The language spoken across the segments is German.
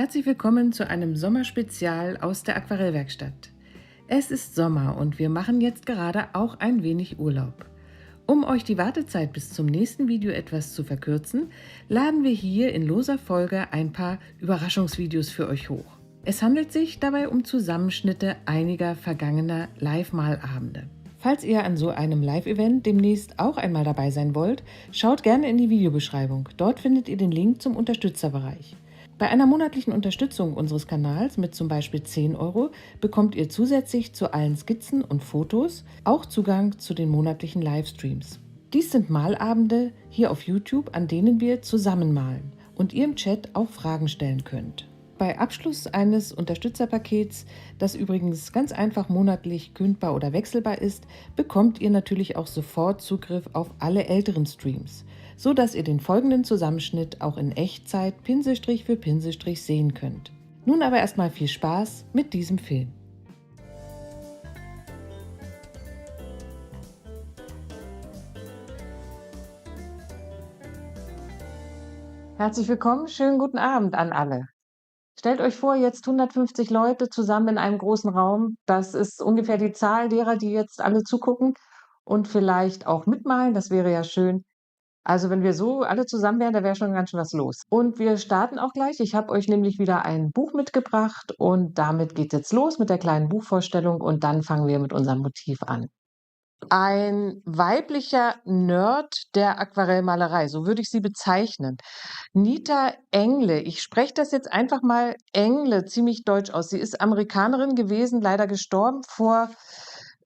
Herzlich willkommen zu einem Sommerspezial aus der Aquarellwerkstatt. Es ist Sommer und wir machen jetzt gerade auch ein wenig Urlaub. Um euch die Wartezeit bis zum nächsten Video etwas zu verkürzen, laden wir hier in loser Folge ein paar Überraschungsvideos für euch hoch. Es handelt sich dabei um Zusammenschnitte einiger vergangener Live-Malabende. Falls ihr an so einem Live-Event demnächst auch einmal dabei sein wollt, schaut gerne in die Videobeschreibung. Dort findet ihr den Link zum Unterstützerbereich. Bei einer monatlichen Unterstützung unseres Kanals mit zum Beispiel 10 Euro bekommt ihr zusätzlich zu allen Skizzen und Fotos auch Zugang zu den monatlichen Livestreams. Dies sind Malabende hier auf YouTube, an denen wir zusammen malen und ihr im Chat auch Fragen stellen könnt. Bei Abschluss eines Unterstützerpakets, das übrigens ganz einfach monatlich kündbar oder wechselbar ist, bekommt ihr natürlich auch sofort Zugriff auf alle älteren Streams, so dass ihr den folgenden Zusammenschnitt auch in Echtzeit Pinselstrich für Pinselstrich sehen könnt. Nun aber erstmal viel Spaß mit diesem Film. Herzlich willkommen, schönen guten Abend an alle. Stellt euch vor, jetzt 150 Leute zusammen in einem großen Raum. Das ist ungefähr die Zahl derer, die jetzt alle zugucken und vielleicht auch mitmalen. Das wäre ja schön. Also wenn wir so alle zusammen wären, da wäre schon ganz schön was los. Und wir starten auch gleich. Ich habe euch nämlich wieder ein Buch mitgebracht und damit geht es jetzt los mit der kleinen Buchvorstellung und dann fangen wir mit unserem Motiv an. Ein weiblicher Nerd der Aquarellmalerei, so würde ich sie bezeichnen. Nita Engle, ich spreche das jetzt einfach mal Engle ziemlich deutsch aus. Sie ist Amerikanerin gewesen, leider gestorben vor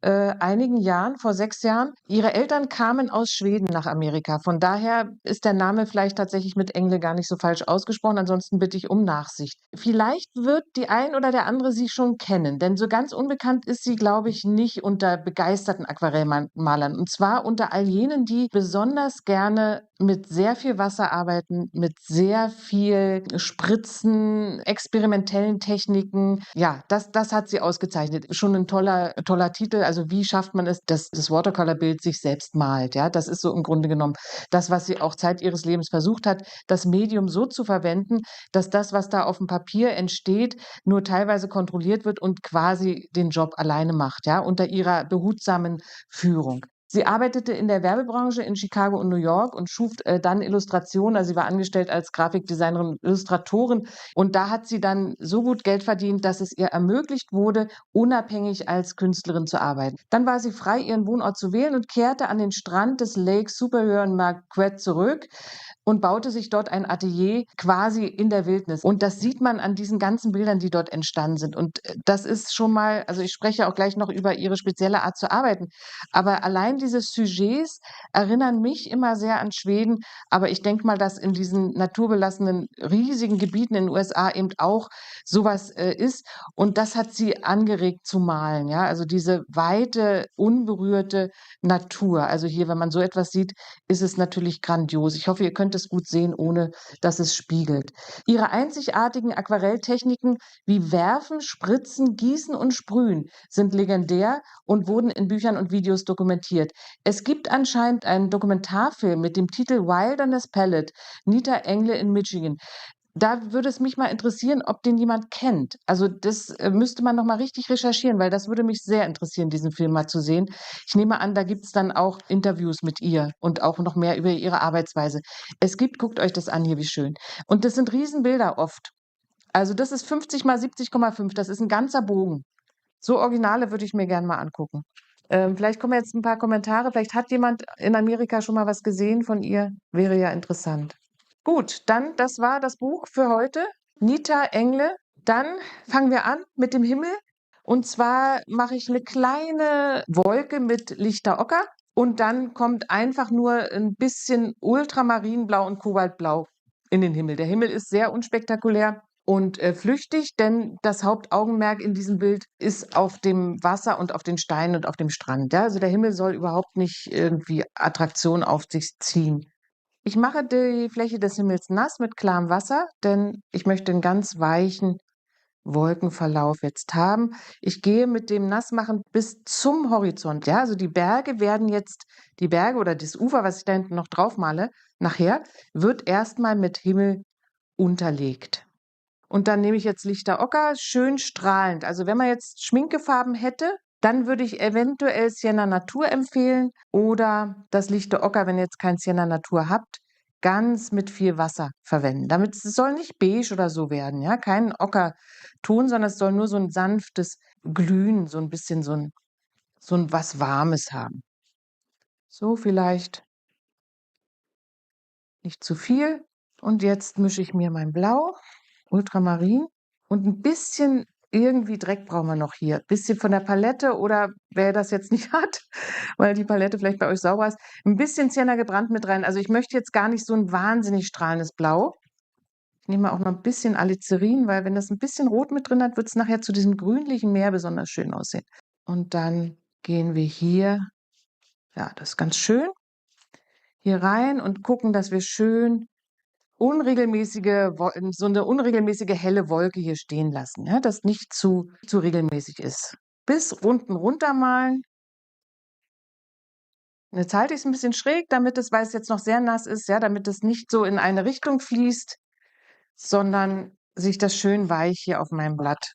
einigen Jahren, vor 6 Jahren. Ihre Eltern kamen aus Schweden nach Amerika. Von daher ist der Name vielleicht tatsächlich mit Engle gar nicht so falsch ausgesprochen. Ansonsten bitte ich um Nachsicht. Vielleicht wird die ein oder der andere sie schon kennen, denn so ganz unbekannt ist sie, glaube ich, nicht unter begeisterten Aquarellmalern. Und zwar unter all jenen, die besonders gerne mit sehr viel Wasser arbeiten, mit sehr viel Spritzen, experimentellen Techniken. Ja, das hat sie ausgezeichnet. Schon ein toller Titel. Also wie schafft man es, dass das Watercolor-Bild sich selbst malt? Ja, das ist so im Grunde genommen das, was sie auch Zeit ihres Lebens versucht hat, das Medium so zu verwenden, dass das, was da auf dem Papier entsteht, nur teilweise kontrolliert wird und quasi den Job alleine macht, ja, unter ihrer behutsamen Führung. Sie arbeitete in der Werbebranche in Chicago und New York und schuf dann Illustrationen. Also sie war angestellt als Grafikdesignerin und Illustratorin. Und da hat sie dann so gut Geld verdient, dass es ihr ermöglicht wurde, unabhängig als Künstlerin zu arbeiten. Dann war sie frei, ihren Wohnort zu wählen und kehrte an den Strand des Lake Superior in Marquette zurück und baute sich dort ein Atelier quasi in der Wildnis. Und das sieht man an diesen ganzen Bildern, die dort entstanden sind. Und das ist schon mal, also ich spreche auch gleich noch über ihre spezielle Art zu arbeiten, aber allein diese Sujets erinnern mich immer sehr an Schweden. Aber ich denke mal, dass in diesen naturbelassenen, riesigen Gebieten in den USA eben auch sowas ist. Und das hat sie angeregt zu malen. Ja, also diese weite, unberührte Natur. Also hier, wenn man so etwas sieht, ist es natürlich grandios. Ich hoffe, ihr könnt es gut sehen, ohne dass es spiegelt. Ihre einzigartigen Aquarelltechniken wie Werfen, Spritzen, Gießen und Sprühen sind legendär und wurden in Büchern und Videos dokumentiert. Es gibt anscheinend einen Dokumentarfilm mit dem Titel Wilderness Palette, Nita Engle in Michigan. Da würde es mich mal interessieren, ob den jemand kennt. Also das müsste man noch mal richtig recherchieren, weil das würde mich sehr interessieren, diesen Film mal zu sehen. Ich nehme an, da gibt es dann auch Interviews mit ihr und auch noch mehr über ihre Arbeitsweise. Es gibt, guckt euch das an hier, wie schön. Und das sind Riesenbilder oft. Also das ist 50 mal 70,5. Das ist ein ganzer Bogen. So Originale würde ich mir gern mal angucken. Vielleicht kommen jetzt ein paar Kommentare. Vielleicht hat jemand in Amerika schon mal was gesehen von ihr. Wäre ja interessant. Gut, dann das war das Buch für heute. Nita Engle. Dann fangen wir an mit dem Himmel. Und zwar mache ich eine kleine Wolke mit lichter Ocker und dann kommt einfach nur ein bisschen Ultramarinblau und Kobaltblau in den Himmel. Der Himmel ist sehr unspektakulär und flüchtig, denn das Hauptaugenmerk in diesem Bild ist auf dem Wasser und auf den Steinen und auf dem Strand. Ja? Also der Himmel soll überhaupt nicht irgendwie Attraktion auf sich ziehen. Ich mache die Fläche des Himmels nass mit klarem Wasser, denn ich möchte einen ganz weichen Wolkenverlauf jetzt haben. Ich gehe mit dem Nassmachen bis zum Horizont. Ja, also die Berge werden jetzt, die Berge oder das Ufer, was ich da hinten noch drauf male, nachher, wird erstmal mit Himmel unterlegt. Und dann nehme ich jetzt Lichter Ocker, schön strahlend. Also wenn man jetzt Schminkefarben hätte, dann würde ich eventuell Sienna Natur empfehlen oder das Lichte Ocker, wenn ihr jetzt kein Sienna Natur habt, ganz mit viel Wasser verwenden. Damit es soll nicht beige oder so werden, ja, kein Ockerton, sondern es soll nur so ein sanftes Glühen, so ein bisschen so ein was Warmes haben. So vielleicht nicht zu viel. Und jetzt mische ich mir mein Blau, Ultramarin und ein bisschen irgendwie Dreck brauchen wir noch hier. Bisschen von der Palette oder wer das jetzt nicht hat, weil die Palette vielleicht bei euch sauber ist, ein bisschen Sienna gebrannt mit rein. Also ich möchte jetzt gar nicht so ein wahnsinnig strahlendes Blau. Ich nehme auch noch ein bisschen Alizarin, weil wenn das ein bisschen Rot mit drin hat, wird es nachher zu diesem grünlichen Meer besonders schön aussehen. Und dann gehen wir hier, ja, das ist ganz schön, hier rein und gucken, dass wir schön so eine unregelmäßige helle Wolke hier stehen lassen, ja, das nicht zu regelmäßig ist. Bis unten runter malen. Und jetzt halte ich es ein bisschen schräg, weil es jetzt noch sehr nass ist, ja, damit es nicht so in eine Richtung fließt, sondern sich das schön weich hier auf meinem Blatt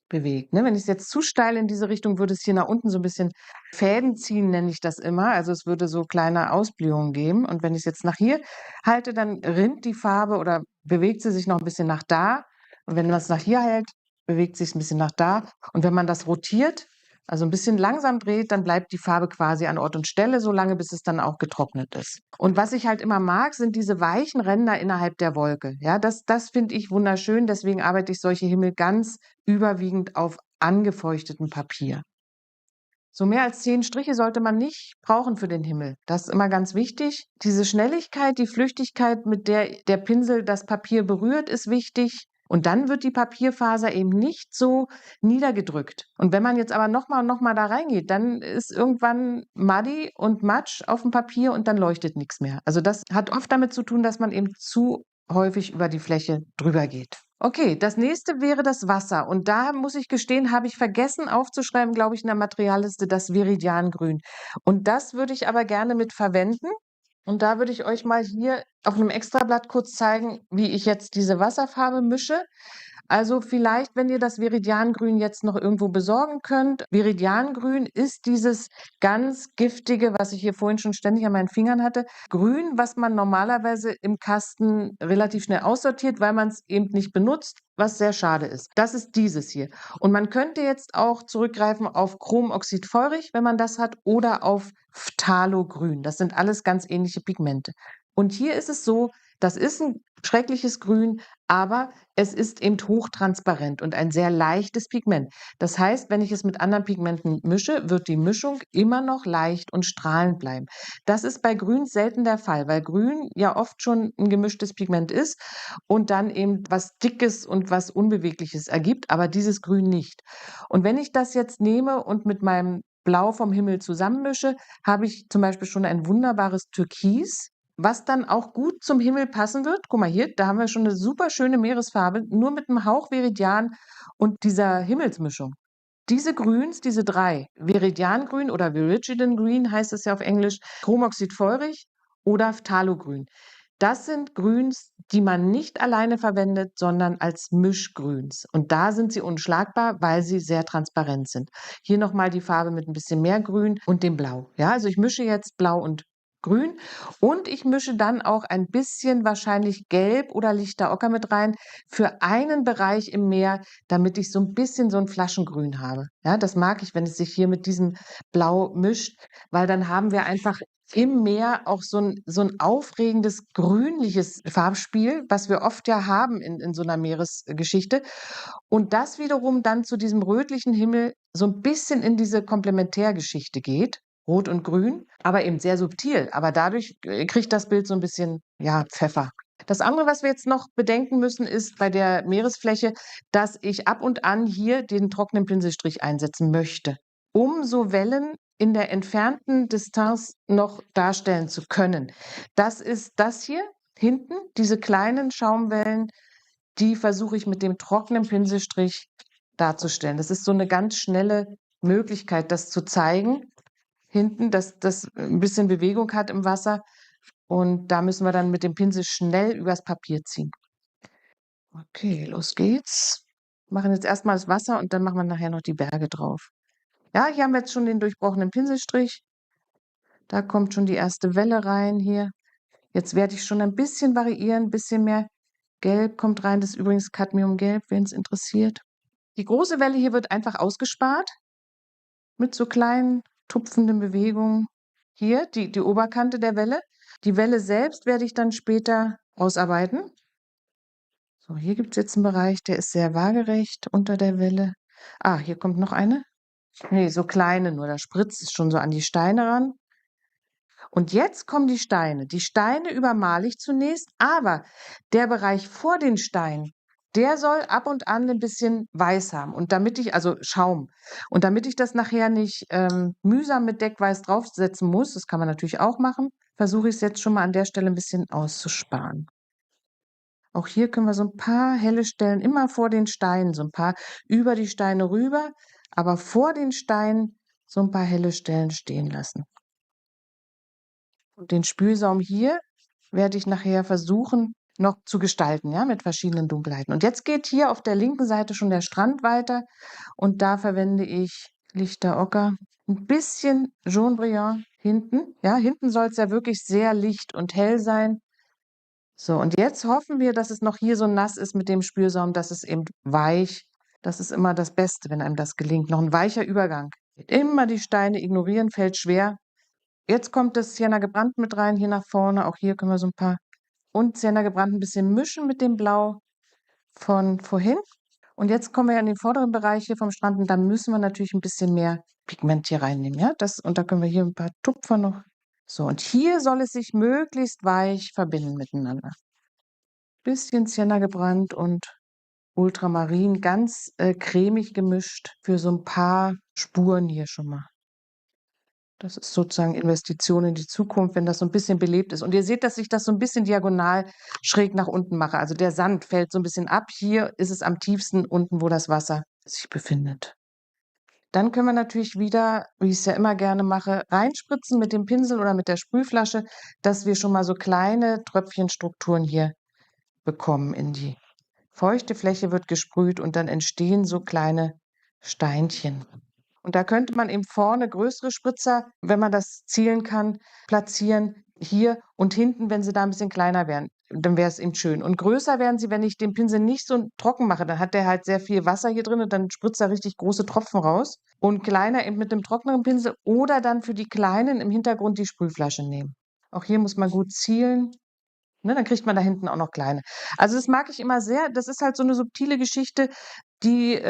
bewegt. Ne? Wenn ich es jetzt zu steil in diese Richtung, würde es hier nach unten so ein bisschen Fäden ziehen, nenne ich das immer. Also es würde so kleine Ausblühungen geben. Und wenn ich es jetzt nach hier halte, dann rinnt die Farbe oder bewegt sie sich noch ein bisschen nach da. Und wenn man es nach hier hält, bewegt sich ein bisschen nach da. Und wenn man das rotiert, also ein bisschen langsam dreht, dann bleibt die Farbe quasi an Ort und Stelle, so lange, bis es dann auch getrocknet ist. Und was ich halt immer mag, sind diese weichen Ränder innerhalb der Wolke. Ja, das finde ich wunderschön. Deswegen arbeite ich solche Himmel ganz überwiegend auf angefeuchtetem Papier. So mehr als 10 Striche sollte man nicht brauchen für den Himmel. Das ist immer ganz wichtig. Diese Schnelligkeit, die Flüchtigkeit, mit der der Pinsel das Papier berührt, ist wichtig. Und dann wird die Papierfaser eben nicht so niedergedrückt. Und wenn man jetzt aber nochmal und nochmal da reingeht, dann ist irgendwann Muddy und Matsch auf dem Papier und dann leuchtet nichts mehr. Also das hat oft damit zu tun, dass man eben zu häufig über die Fläche drüber geht. Okay, das nächste wäre das Wasser. Und da muss ich gestehen, habe ich vergessen aufzuschreiben, glaube ich, in der Materialliste das Viridiangrün. Und das würde ich aber gerne mit verwenden. Und da würde ich euch mal hier auf einem Extrablatt kurz zeigen, wie ich jetzt diese Wasserfarbe mische. Also vielleicht, wenn ihr das Viridiangrün jetzt noch irgendwo besorgen könnt. Viridiangrün ist dieses ganz giftige, was ich hier vorhin schon ständig an meinen Fingern hatte. Grün, was man normalerweise im Kasten relativ schnell aussortiert, weil man es eben nicht benutzt, was sehr schade ist. Das ist dieses hier. Und man könnte jetzt auch zurückgreifen auf Chromoxidfeurig, wenn man das hat, oder auf Phthalogrün. Das sind alles ganz ähnliche Pigmente. Und hier ist es so, das ist ein schreckliches Grün, aber es ist eben hochtransparent und ein sehr leichtes Pigment. Das heißt, wenn ich es mit anderen Pigmenten mische, wird die Mischung immer noch leicht und strahlend bleiben. Das ist bei Grün selten der Fall, weil Grün ja oft schon ein gemischtes Pigment ist und dann eben was Dickes und was Unbewegliches ergibt, aber dieses Grün nicht. Und wenn ich das jetzt nehme und mit meinem Blau vom Himmel zusammenmische, habe ich zum Beispiel schon ein wunderbares Türkis, was dann auch gut zum Himmel passen wird. Guck mal hier, da haben wir schon eine super schöne Meeresfarbe, nur mit einem Hauch Viridian und dieser Himmelsmischung. Diese Grüns, diese 3, Viridiangrün oder Viridian Green heißt es ja auf Englisch, Chromoxidfeurig oder Phthalogrün. Das sind Grüns, die man nicht alleine verwendet, sondern als Mischgrüns. Und da sind sie unschlagbar, weil sie sehr transparent sind. Hier nochmal die Farbe mit ein bisschen mehr Grün und dem Blau. Ja, also ich mische jetzt Blau und Grün und ich mische dann auch ein bisschen wahrscheinlich Gelb oder lichter Ocker mit rein für einen Bereich im Meer, damit ich so ein bisschen so ein Flaschengrün habe. Ja, das mag ich, wenn es sich hier mit diesem Blau mischt, weil dann haben wir einfach im Meer auch so ein aufregendes grünliches Farbspiel, was wir oft ja haben in so einer Meeresgeschichte. Und das wiederum dann zu diesem rötlichen Himmel so ein bisschen in diese Komplementärgeschichte geht, Rot und Grün, aber eben sehr subtil. Aber dadurch, kriegt das Bild so ein bisschen, ja, Pfeffer. Das andere, was wir jetzt noch bedenken müssen, ist bei der Meeresfläche, dass ich ab und an hier den trockenen Pinselstrich einsetzen möchte, um so Wellen in der entfernten Distanz noch darstellen zu können. Das ist das hier hinten, diese kleinen Schaumwellen, die versuche ich mit dem trockenen Pinselstrich darzustellen. Das ist so eine ganz schnelle Möglichkeit, das zu zeigen. Hinten, dass das ein bisschen Bewegung hat im Wasser und da müssen wir dann mit dem Pinsel schnell übers Papier ziehen. Okay, los geht's. Machen jetzt erst mal das Wasser und dann machen wir nachher noch die Berge drauf. Ja, hier haben wir jetzt schon den durchbrochenen Pinselstrich. Da kommt schon die erste Welle rein hier. Jetzt werde ich schon ein bisschen variieren, ein bisschen mehr Gelb kommt rein. Das ist übrigens Cadmiumgelb, wen es interessiert. Die große Welle hier wird einfach ausgespart mit so kleinen tupfenden Bewegungen. Hier die Oberkante der Welle. Die Welle selbst werde ich dann später ausarbeiten. So, hier gibt es jetzt einen Bereich, der ist sehr waagerecht unter der Welle. Ah, hier kommt noch eine. Nee, so kleine nur. Da spritzt es schon so an die Steine ran. Und jetzt kommen die Steine. Die Steine übermale ich zunächst, aber der Bereich vor den Steinen, der soll ab und an ein bisschen weiß haben. Und damit ich, also Schaum, und damit ich das nachher nicht mühsam mit Deckweiß draufsetzen muss, das kann man natürlich auch machen, versuche ich es jetzt schon mal an der Stelle ein bisschen auszusparen. Auch hier können wir so ein paar helle Stellen immer vor den Steinen, so ein paar über die Steine rüber, aber vor den Steinen so ein paar helle Stellen stehen lassen. Und den Spülsaum hier werde ich nachher versuchen, noch zu gestalten, ja, mit verschiedenen Dunkelheiten. Und jetzt geht hier auf der linken Seite schon der Strand weiter und da verwende ich lichter Ocker, ein bisschen Jaune Brillant hinten. Ja, hinten soll es ja wirklich sehr licht und hell sein. So, und jetzt hoffen wir, dass es noch hier so nass ist mit dem Spülsaum, dass es eben weich. Das ist immer das Beste, wenn einem das gelingt. Noch ein weicher Übergang. Immer die Steine ignorieren, fällt schwer. Jetzt kommt das Sienna gebrannt mit rein, hier nach vorne. Auch hier können wir so ein paar und Sienna gebrannt ein bisschen mischen mit dem Blau von vorhin. Und jetzt kommen wir ja in den vorderen Bereich hier vom Strand und da müssen wir natürlich ein bisschen mehr Pigment hier reinnehmen, ja? Und da können wir hier ein paar Tupfer noch. So, und hier soll es sich möglichst weich verbinden miteinander. Bisschen Sienna gebrannt und Ultramarin, ganz cremig gemischt für so ein paar Spuren hier schon mal. Das ist sozusagen Investition in die Zukunft, wenn das so ein bisschen belebt ist. Und ihr seht, dass ich das so ein bisschen diagonal schräg nach unten mache. Also der Sand fällt so ein bisschen ab. Hier ist es am tiefsten unten, wo das Wasser sich befindet. Dann können wir natürlich wieder, wie ich es ja immer gerne mache, reinspritzen mit dem Pinsel oder mit der Sprühflasche, dass wir schon mal so kleine Tröpfchenstrukturen hier bekommen in die feuchte Fläche wird gesprüht und dann entstehen so kleine Steinchen. Und da könnte man eben vorne größere Spritzer, wenn man das zielen kann, platzieren. Hier und hinten, wenn sie da ein bisschen kleiner wären, dann wäre es eben schön. Und größer werden sie, wenn ich den Pinsel nicht so trocken mache. Dann hat der halt sehr viel Wasser hier drin und dann spritzt er richtig große Tropfen raus. Und kleiner eben mit einem trockneren Pinsel oder dann für die Kleinen im Hintergrund die Sprühflasche nehmen. Auch hier muss man gut zielen. Ne, dann kriegt man da hinten auch noch kleine. Also, das mag ich immer sehr. Das ist halt so 'ne subtile Geschichte, die,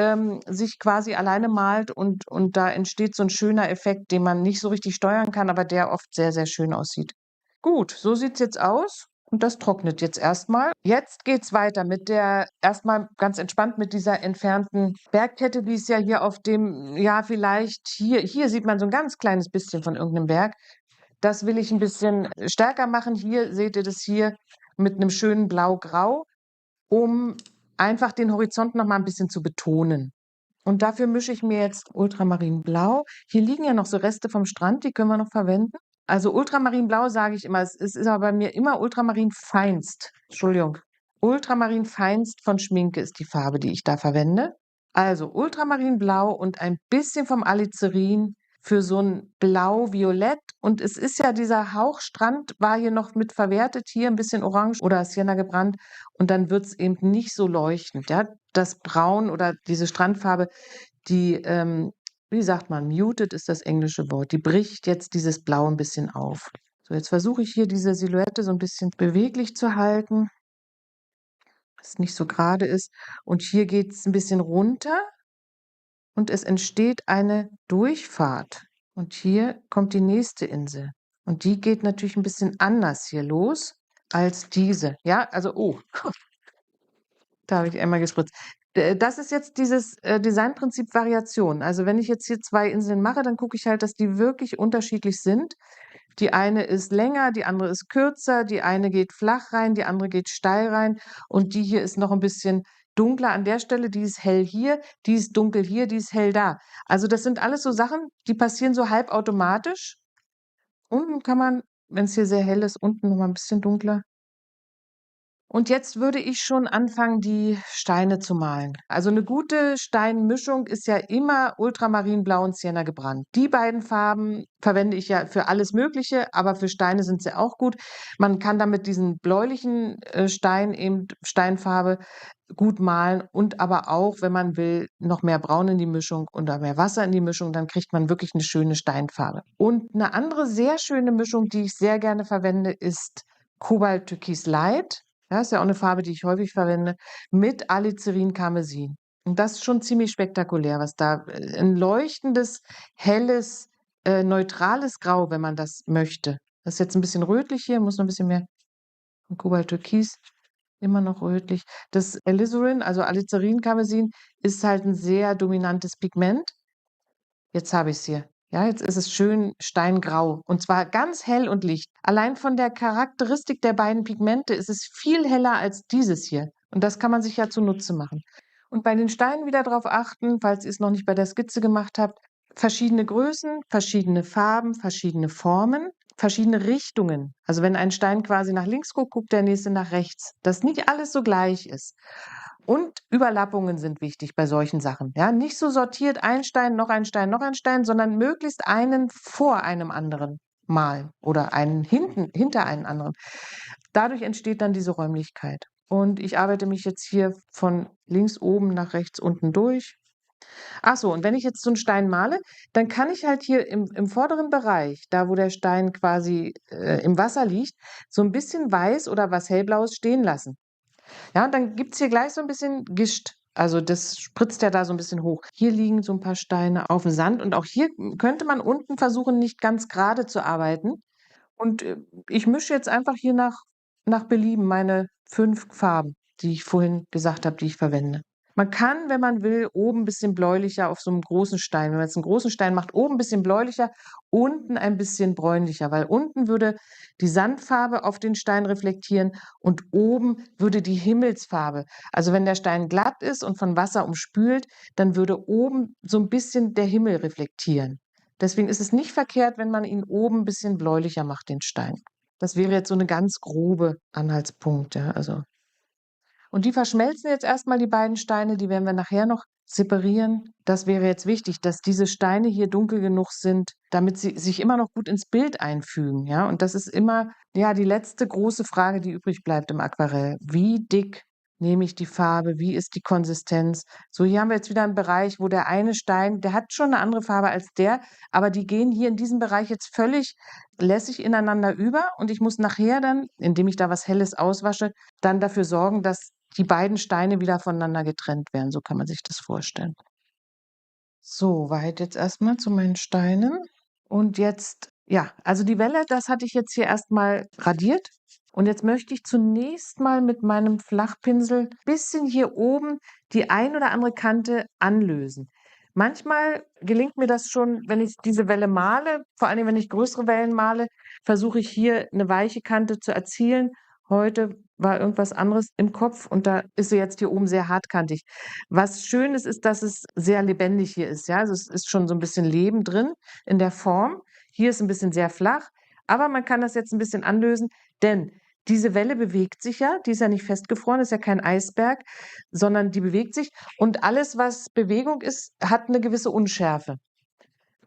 sich quasi alleine malt und da entsteht so 'n schöner Effekt, den man nicht so richtig steuern kann, aber der oft sehr, sehr schön aussieht. Gut, so sieht's jetzt aus und das trocknet jetzt erst mal. Jetzt geht's weiter mit der erst mal ganz entspannt mit dieser entfernten Bergkette, die ist ja hier auf dem ja, vielleicht hier sieht man so 'n ganz kleines bisschen von irgend 'nem Berg. Das will ich 'n bisschen stärker machen. Hier seht ihr das hier mit 'nem schönen Blau-Grau, um einfach den Horizont noch mal 'n bisschen zu betonen. Und dafür mische ich mir jetzt Ultramarinblau. Hier liegen ja noch so Reste vom Strand, die können wir noch verwenden. Also, Ultramarinblau sage ich immer, es ist aber bei mir immer Ultramarinfeinst. Entschuldigung. Ultramarinfeinst von Schminke ist die Farbe, die ich da verwende. Also, Ultramarinblau und ein bisschen vom Alizarin für so 'n Blau-Violett. Und es ist ja dieser Hauch Strand war hier noch mit verwertet, hier 'n bisschen orange oder Sienna gebrannt und dann wird's eben nicht so leuchtend, ja? Das Braun oder diese Strandfarbe, die, wie sagt man, muted ist das englische Wort. Die bricht jetzt dieses Blau 'n bisschen auf. So, jetzt versuche ich hier diese Silhouette so 'n bisschen beweglich zu halten, dass nicht so gerade ist. Und hier geht's 'n bisschen runter und es entsteht eine Durchfahrt. Und hier kommt die nächste Insel. Und die geht natürlich 'n bisschen anders hier los als diese. Ja, also oh, da habe ich einmal gespritzt. Das ist jetzt dieses, Designprinzip Variation. Also, wenn ich jetzt hier 2 Inseln mache, dann gucke ich halt, dass die wirklich unterschiedlich sind. Die eine ist länger, die andere ist kürzer, die eine geht flach rein, die andere geht steil rein und die hier ist noch 'n bisschen dunkler an der Stelle, die ist hell hier, die ist dunkel hier, die ist hell da. Also, das sind alles so Sachen, die passieren so halbautomatisch. Unten kann man, wenn's hier sehr hell ist, unten noch mal 'n bisschen dunkler. Und jetzt würde ich schon anfangen, die Steine zu malen. Also eine gute Steinmischung ist ja immer Ultramarinblau und Sienna gebrannt. Die beiden Farben verwende ich ja für alles Mögliche, aber für Steine sind sie auch gut. Man kann damit diesen bläulichen Stein, eben Steinfarbe, gut malen und aber auch, wenn man will, noch mehr Braun in die Mischung oder mehr Wasser in die Mischung, dann kriegt man wirklich eine schöne Steinfarbe. Und eine andere sehr schöne Mischung, die ich sehr gerne verwende, ist Kobalt Türkis Light. Ja, ist ja auch eine Farbe, die ich häufig verwende, mit Alizarin Karmesin. Und das ist schon ziemlich spektakulär, was da 'n leuchtendes, helles, neutrales Grau, wenn man das möchte. Das ist jetzt ein bisschen rötlich hier, muss noch ein bisschen mehr Kobalt Türkis, immer noch rötlich. Das Alizarin, also Alizarin Karmesin, ist halt ein sehr dominantes Pigment. Jetzt habe ich es hier. Ja, jetzt ist es schön steingrau und zwar ganz hell und licht. Allein von der Charakteristik der beiden Pigmente ist es viel heller als dieses hier. Und das kann man sich ja zunutze machen. Und bei den Steinen wieder darauf achten, falls ihr es noch nicht bei der Skizze gemacht habt, verschiedene Größen, verschiedene Farben, verschiedene Formen, verschiedene Richtungen. Also wenn ein Stein quasi nach links guckt, guckt der nächste nach rechts. Dass nicht alles so gleich ist. Und Überlappungen sind wichtig bei solchen Sachen. Ja, nicht so sortiert ein Stein, noch ein Stein, noch ein Stein, sondern möglichst einen vor einem anderen malen oder einen hinter einen anderen. Dadurch entsteht dann diese Räumlichkeit. Und ich arbeite mich jetzt hier von links oben nach rechts unten durch. Ach so, und wenn ich jetzt so einen Stein male, dann kann ich halt hier im vorderen Bereich, da wo der Stein quasi im Wasser liegt, so ein bisschen weiß oder was hellblaues stehen lassen. Ja, und dann gibt's hier gleich so 'n bisschen Gischt. Also, das spritzt ja da so 'n bisschen hoch. Hier liegen so 'n paar Steine auf'm Sand und auch hier könnte man unten versuchen, nicht ganz gerade zu arbeiten. Und, ich mische jetzt einfach hier nach Belieben meine 5 Farben, die ich vorhin gesagt habe, die ich verwende. Man kann, wenn man will, oben 'n bisschen bläulicher auf so 'nem großen Stein, wenn man jetzt 'n großen Stein macht, oben 'n bisschen bläulicher, unten ein bisschen bräunlicher, weil unten würde die Sandfarbe auf den Stein reflektieren und oben würde die Himmelsfarbe, also, wenn der Stein glatt ist und von Wasser umspült, dann würde oben so 'n bisschen der Himmel reflektieren. Deswegen ist es nicht verkehrt, wenn man ihn oben 'n bisschen bläulicher macht, den Stein. Das wäre jetzt so 'ne ganz grobe Anhaltspunkt, ja, also und die verschmelzen jetzt erst mal die beiden Steine, die werden wir nachher noch separieren. Das wäre jetzt wichtig, dass diese Steine hier dunkel genug sind, damit sie sich immer noch gut ins Bild einfügen, ja? Und das ist immer, ja, die letzte große Frage, die übrig bleibt im Aquarell. Wie dick nehme ich die Farbe? Wie ist die Konsistenz? So, hier haben wir jetzt wieder 'n Bereich, wo der eine Stein, der hat schon 'ne andere Farbe als der, aber die gehen hier in diesem Bereich jetzt völlig lässig ineinander über und ich muss nachher dann, indem ich da was Helles auswasche, dann dafür sorgen, dass die beiden Steine wieder voneinander getrennt werden. So kann man sich das vorstellen. So weit jetzt erst mal zu meinen Steinen. Und jetzt ja, also die Welle, das hatte ich jetzt hier erst mal radiert. Und jetzt möchte ich zunächst mal mit meinem Flachpinsel bisschen hier oben die ein oder andere Kante anlösen. Manchmal gelingt mir das schon, wenn ich diese Welle male, vor allen Dingen, wenn ich größere Wellen male, versuche ich hier 'ne weiche Kante zu erzielen. Heute war irgendwas anderes im Kopf und da ist sie jetzt hier oben sehr hartkantig. Was schön ist, dass es sehr lebendig hier ist, ja? Also, es ist schon so 'n bisschen Leben drin in der Form. Hier ist 'n bisschen sehr flach, aber man kann das jetzt 'n bisschen anlösen, denn diese Welle bewegt sich ja, die ist ja nicht festgefroren, ist ja kein Eisberg, sondern die bewegt sich und alles, was Bewegung ist, hat 'ne gewisse Unschärfe.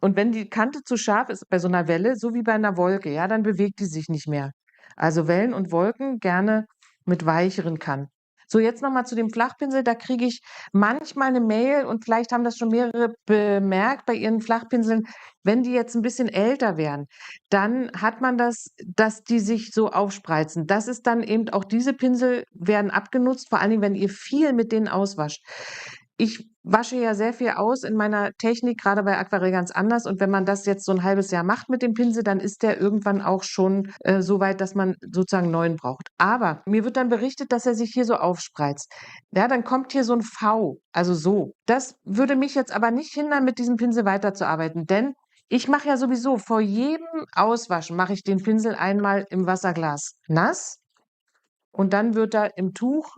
Und wenn die Kante zu scharf ist bei so 'ner Welle, so wie bei 'ner Wolke, ja, dann bewegt die sich nicht mehr. Also, Wellen und Wolken gerne mit weicheren Kanten. So, jetzt noch mal zu dem Flachpinsel. Da kriege ich manchmal 'ne Mail und vielleicht haben das schon mehrere bemerkt bei ihren Flachpinseln. Wenn die jetzt 'n bisschen älter werden, dann hat man das, dass die sich so aufspreizen. Das ist dann eben auch diese Pinsel werden abgenutzt, vor allen Dingen, wenn ihr viel mit denen auswascht. Ich wasche ja sehr viel aus in meiner Technik, grade bei Aquarell ganz anders. Und wenn man das jetzt so 'n halbes Jahr macht mit dem Pinsel, dann ist der irgendwann auch schon, so weit, dass man sozusagen 'n neuen braucht. Aber mir wird dann berichtet, dass er sich hier so aufspreizt. Ja, dann kommt hier so 'n V, also so. Das würde mich jetzt aber nicht hindern, mit diesem Pinsel weiterzuarbeiten, denn ich mache ja sowieso vor jedem Auswaschen mache ich den Pinsel einmal im Wasserglas nass und dann wird er im Tuch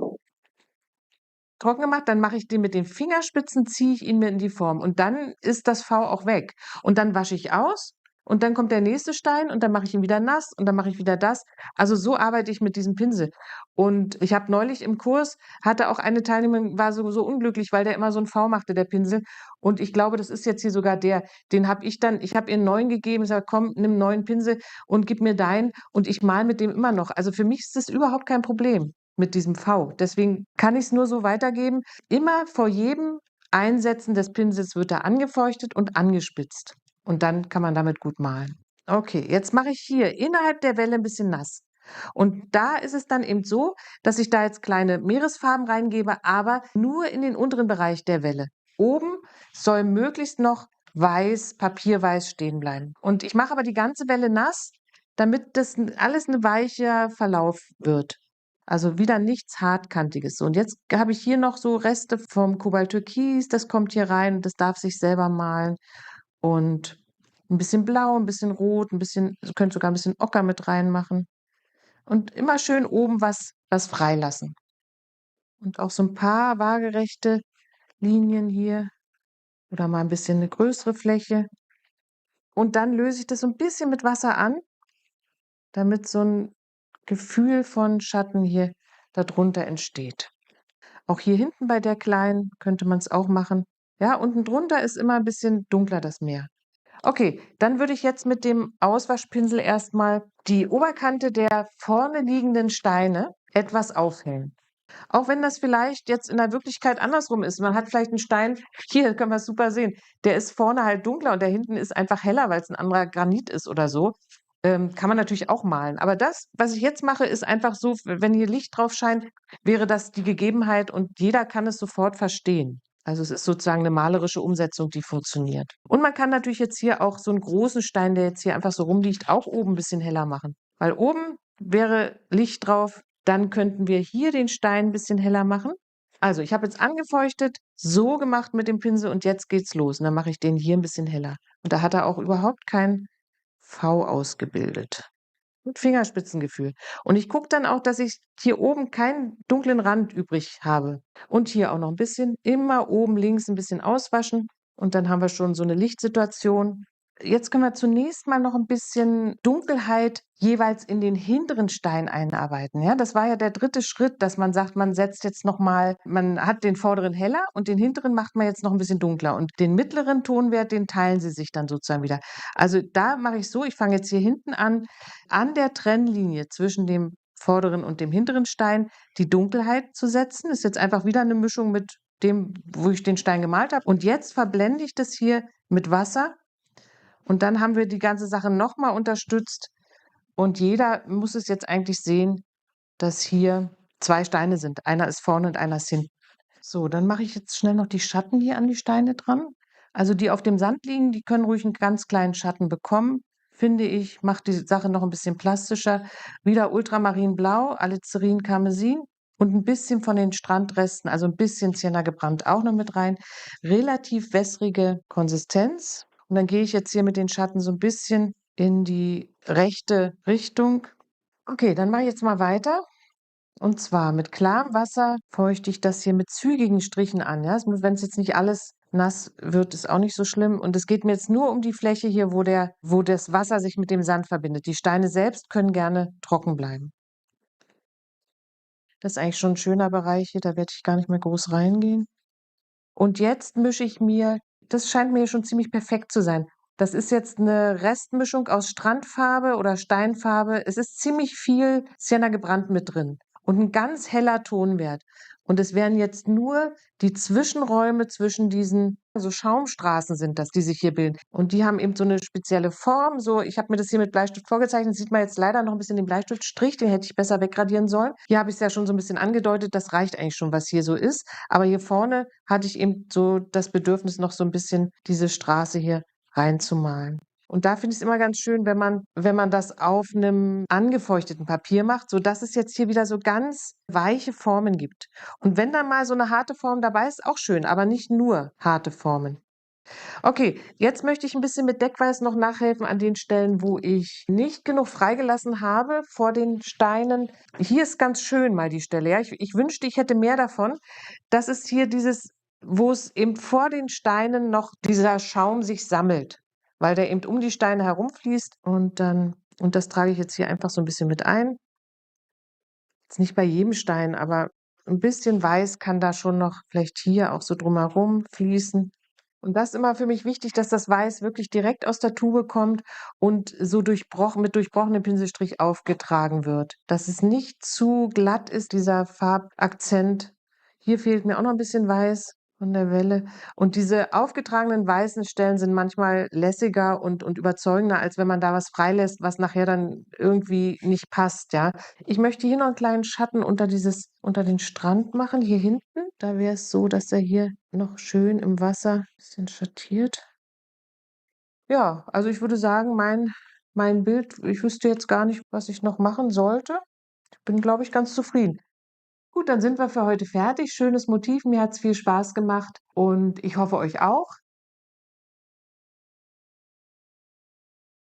trocken gemacht, dann mache ich den mit den Fingerspitzen, ziehe ich ihn mir in die Form und dann ist das V auch weg. Und dann wasche ich aus und dann kommt der nächste Stein und dann mache ich ihn wieder nass und dann mache ich wieder das. Also so arbeite ich mit diesem Pinsel. Und ich habe neulich im Kurs, hatte auch eine Teilnehmerin, war so unglücklich, weil der immer so ein V machte, der Pinsel. Und ich glaube, das ist jetzt hier sogar der. Den habe ich dann, ich habe ihr einen neuen gegeben, ich sage, komm, nimm einen neuen Pinsel und gib mir deinen. Und ich male mit dem immer noch. Also für mich ist das überhaupt kein Problem mit diesem V. Deswegen kann ich es nur so weitergeben. Immer vor jedem Einsetzen des Pinsels wird er angefeuchtet und angespitzt. Und dann kann man damit gut malen. Okay, jetzt mache ich hier innerhalb der Welle ein bisschen nass. Und da ist es dann eben so, dass ich da jetzt kleine Meeresfarben reingebe, aber nur in den unteren Bereich der Welle. Oben soll möglichst noch weiß, papierweiß stehen bleiben. Und ich mache aber die ganze Welle nass, damit das alles ein weicher Verlauf wird. Also wieder nichts Hartkantiges. So, und jetzt habe ich hier noch so Reste vom Kobalt Türkis, das kommt hier rein, das darf sich selber malen. Und ein bisschen blau, ein bisschen rot, ein bisschen, ihr könnt sogar ein bisschen Ocker mit reinmachen. Und immer schön oben was freilassen. Und auch so ein paar waagerechte Linien hier oder mal ein bisschen eine größere Fläche. Und dann löse ich das so ein bisschen mit Wasser an, damit so ein Gefühl von Schatten hier darunter entsteht. Auch hier hinten bei der Kleinen könnte man es auch machen. Ja, unten drunter ist immer ein bisschen dunkler das Meer. Okay, dann würde ich jetzt mit dem Auswaschpinsel erstmal die Oberkante der vorne liegenden Steine etwas aufhellen. Auch wenn das vielleicht jetzt in der Wirklichkeit andersrum ist. Man hat vielleicht einen Stein, hier können wir es super sehen, der ist vorne halt dunkler und der hinten ist einfach heller, weil es ein anderer Granit ist oder so. Kann man natürlich auch malen. Aber das, was ich jetzt mache, ist einfach so, wenn hier Licht drauf scheint, wäre das die Gegebenheit und jeder kann es sofort verstehen. Also es ist sozusagen eine malerische Umsetzung, die funktioniert. Und man kann natürlich jetzt hier auch so einen großen Stein, der jetzt hier einfach so rumliegt, auch oben ein bisschen heller machen. Weil oben wäre Licht drauf, dann könnten wir hier den Stein ein bisschen heller machen. Also ich habe jetzt angefeuchtet, so gemacht mit dem Pinsel und jetzt geht's los. Und dann mache ich den hier ein bisschen heller. Und da hat er auch überhaupt kein V ausgebildet. Mit Fingerspitzengefühl. Und ich gucke dann auch, dass ich hier oben keinen dunklen Rand übrig habe. Und hier auch noch ein bisschen, immer oben links ein bisschen auswaschen. Und dann haben wir schon so eine Lichtsituation. Jetzt können wir zunächst mal noch ein bisschen Dunkelheit jeweils in den hinteren Stein einarbeiten. Ja, das war ja der dritte Schritt, dass man sagt, man setzt jetzt noch mal, man hat den vorderen heller und den hinteren macht man jetzt noch ein bisschen dunkler. Und den mittleren Tonwert, den teilen sie sich dann sozusagen wieder. Also da mache ich so, ich fange jetzt hier hinten an der Trennlinie zwischen dem vorderen und dem hinteren Stein die Dunkelheit zu setzen. Ist jetzt einfach wieder eine Mischung mit dem, wo ich den Stein gemalt habe. Und jetzt verblende ich das hier mit Wasser und dann haben wir die ganze Sache nochmal unterstützt. Und jeder muss es jetzt eigentlich sehen, dass hier zwei Steine sind. Einer ist vorne und einer ist hinten. So, dann mache ich jetzt schnell noch die Schatten hier an die Steine dran. Also die auf dem Sand liegen, die können ruhig einen ganz kleinen Schatten bekommen, finde ich. Macht die Sache noch ein bisschen plastischer. Wieder Ultramarinblau, Alizarin, Karmesin und ein bisschen von den Strandresten, also ein bisschen Sienna gebrannt auch noch mit rein. Relativ wässrige Konsistenz. Und dann gehe ich jetzt hier mit den Schatten so ein bisschen in die rechte Richtung. Okay, dann mache ich jetzt mal weiter. Und zwar mit klarem Wasser feuchte ich das hier mit zügigen Strichen an. Ja? Wenn es jetzt nicht alles nass wird, ist auch nicht so schlimm. Und es geht mir jetzt nur um die Fläche hier, wo das Wasser sich mit dem Sand verbindet. Die Steine selbst können gerne trocken bleiben. Das ist eigentlich schon ein schöner Bereich hier, da werde ich gar nicht mehr groß reingehen. Und jetzt mische ich mir, das scheint mir schon ziemlich perfekt zu sein. Das ist jetzt eine Restmischung aus Strandfarbe oder Steinfarbe. Es ist ziemlich viel Sienna gebrannt mit drin und ein ganz heller Tonwert. Und es wären jetzt nur die Zwischenräume zwischen diesen, so Schaumstraßen sind das, die sich hier bilden. Und die haben eben so eine spezielle Form. So, ich habe mir das hier mit Bleistift vorgezeichnet. Sieht man jetzt leider noch ein bisschen den Bleistiftstrich, den hätte ich besser wegradieren sollen. Hier habe ich es ja schon so ein bisschen angedeutet. Das reicht eigentlich schon, was hier so ist. Aber hier vorne hatte ich eben so das Bedürfnis, noch so ein bisschen diese Straße hier reinzumalen. Und da finde ich es immer ganz schön, wenn man das auf einem angefeuchteten Papier macht, sodass es jetzt hier wieder so ganz weiche Formen gibt. Und wenn da mal so eine harte Form dabei ist, auch schön, aber nicht nur harte Formen. Okay, jetzt möchte ich ein bisschen mit Deckweiß noch nachhelfen an den Stellen, wo ich nicht genug freigelassen habe vor den Steinen. Hier ist ganz schön mal die Stelle, ja. Ich wünschte, ich hätte mehr davon. Das ist hier dieses, wo es eben vor den Steinen noch dieser Schaum sich sammelt. weil der eben um die Steine herumfließt und das trage ich jetzt hier einfach so ein bisschen mit ein. Jetzt nicht bei jedem Stein, aber ein bisschen Weiß kann da schon noch vielleicht hier auch so drumherum fließen. Und das ist immer für mich wichtig, dass das Weiß wirklich direkt aus der Tube kommt und so mit durchbrochenem Pinselstrich aufgetragen wird. Dass es nicht zu glatt ist, dieser Farbakzent. Hier fehlt mir auch noch ein bisschen Weiß von der Welle. Und diese aufgetragenen weißen Stellen sind manchmal lässiger und überzeugender, als wenn man da was freilässt, was nachher dann irgendwie nicht passt, ja. Ich möchte hier noch einen kleinen Schatten unter den Strand machen, hier hinten. Da wäre es so, dass er hier noch schön im Wasser ein bisschen schattiert. Ja, also ich würde sagen, mein Bild, ich wüsste jetzt gar nicht, was ich noch machen sollte. Ich bin, glaube ich, ganz zufrieden. Gut, dann sind wir für heute fertig. Schönes Motiv, mir hat's viel Spaß gemacht und ich hoffe euch auch.